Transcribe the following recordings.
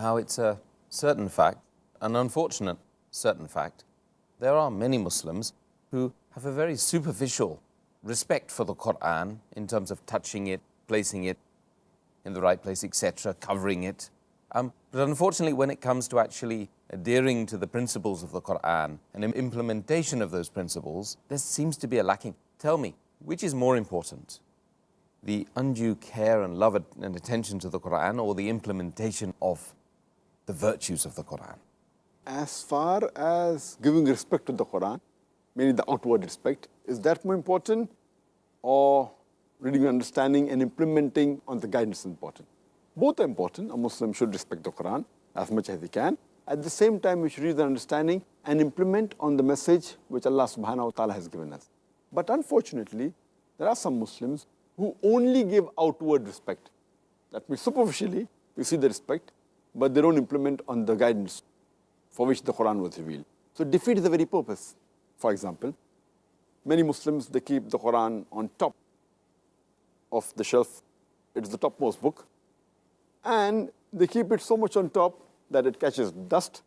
how it's a certain fact, an unfortunate certain fact, there are many Muslims who have a very superficial respect for the Quran in terms of touching it, placing it in the right place, etc., covering it. But unfortunately, when it comes to actually adhering to the principles of the Quran and implementation of those principles, there seems to be a lacking. Tell me, which is more important? The undue care and love and attention to the Quran, or the implementation of the virtues of the Quran? As far as giving respect to the Quran, meaning the outward respect, is that more important, or reading, understanding and implementing on the guidance is important? Both are important. A Muslim should respect the Quran as much as he can. At the same time, we should read the understanding and implement on the message which Allah subhanahu wa ta'ala has given us. But unfortunately, there are some Muslims who only give outward respect. That means superficially, you see the respect, but they don't implement on the guidance for which the Quran was revealed. So it defeats the very purpose. For example, many Muslims, they keep the Quran on top of the shelf. It's the topmost book. And they keep it so much on top that it catches dust.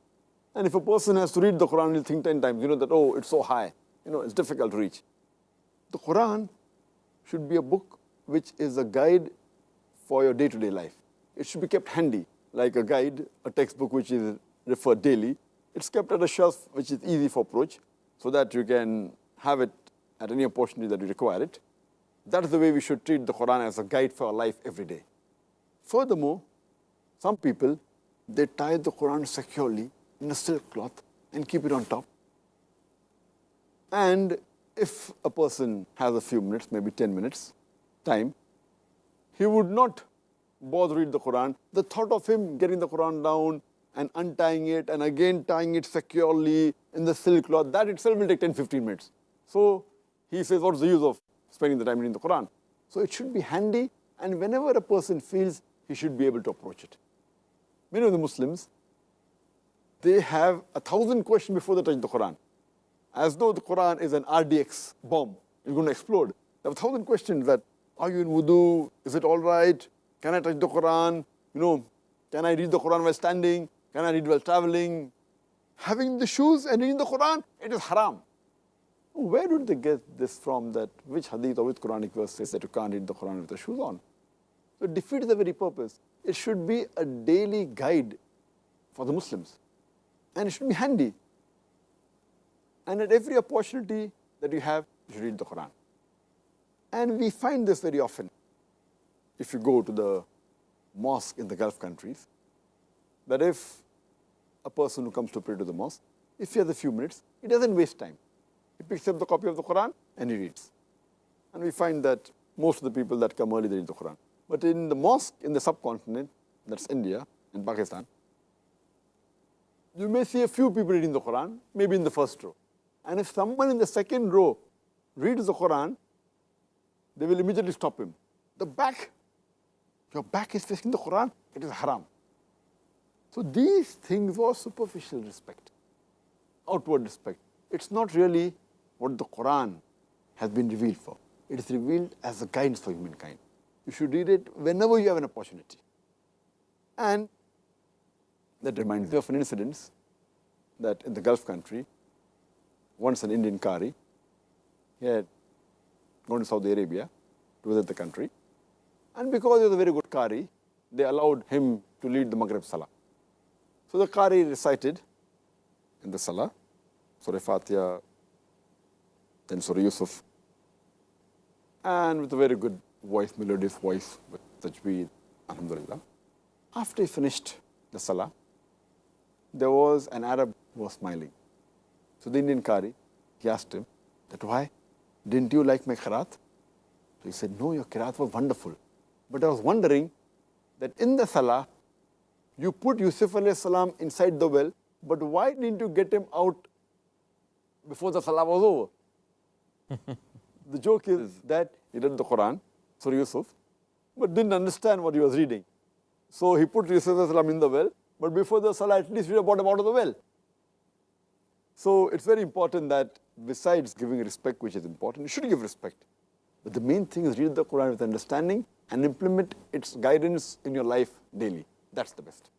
And if a person has to read the Quran, he'll think 10 times, that, oh, it's so high. It's difficult to reach. The Quran should be a book which is a guide for your day-to-day life. It should be kept handy, like a guide, a textbook which is referred daily. It's kept at a shelf which is easy for approach, so that you can have it at any opportunity that you require it. That is the way we should treat the Quran, as a guide for our life every day. Furthermore, some people, they tie the Quran securely in a silk cloth and keep it on top. And if a person has a few minutes, maybe 10 minutes time, he would not bother read the Quran. The thought of him getting the Quran down and untying it and again tying it securely in the silk cloth, that itself will take 10-15 minutes. So he says, what's the use of spending the time reading the Quran? So it should be handy, and whenever a person feels, he should be able to approach it. Many of the Muslims, they have 1,000 questions before they touch the Quran, as though the Quran is an RDX bomb. It's going to explode. They have 1,000 questions that, are you in wudu? Is it all right? Can I touch the Quran? Can I read the Quran while standing? Can I read while traveling? Having the shoes and reading the Quran, it is haram. Where did they get this from, that which hadith or which Quranic verse says that you can't read the Quran with the shoes on? So it defeats the very purpose. It should be a daily guide for the Muslims. And it should be handy. And at every opportunity that you have, you should read the Quran. And we find this very often. If you go to the mosque in the Gulf countries, that if a person who comes to pray to the mosque, if he has a few minutes, he doesn't waste time. He picks up the copy of the Quran and he reads. And we find that most of the people that come early, they read the Quran. But in the mosque in the subcontinent, that's India and Pakistan, you may see a few people reading the Quran, maybe in the first row. And if someone in the second row reads the Quran, they will immediately stop him. The back, your back is facing the Quran, it is haram. So these things were superficial respect, outward respect. It's not really what the Quran has been revealed for. It is revealed as a guidance for humankind. You should read it whenever you have an opportunity. And that reminds me of an incident that in the Gulf country, once an Indian Qari, he had gone to Saudi Arabia to visit the country. And because he was a very good Qari, they allowed him to lead the Maghrib Salah. So the Qari recited in the Salah, Surah Fatiha, then Surah Yusuf, and with a very good voice, melodious voice, with tajweed, alhamdulillah. After he finished the Salah, there was an Arab who was smiling. So the Indian Qari, he asked him that, why? Didn't you like my qiraat? So he said, no, your qiraat was wonderful. But I was wondering that in the Salah, you put Yusuf alayhi salam inside the well, but why didn't you get him out before the Salah was over? The joke is that he read the Quran, Surah Yusuf, but didn't understand what he was reading. So he put Yusuf alayhi salam in the well, but before the Salah, at least we brought him out of the well. So it's very important that besides giving respect, which is important, you should give respect. But the main thing is read the Quran with understanding and implement its guidance in your life daily. That's the best.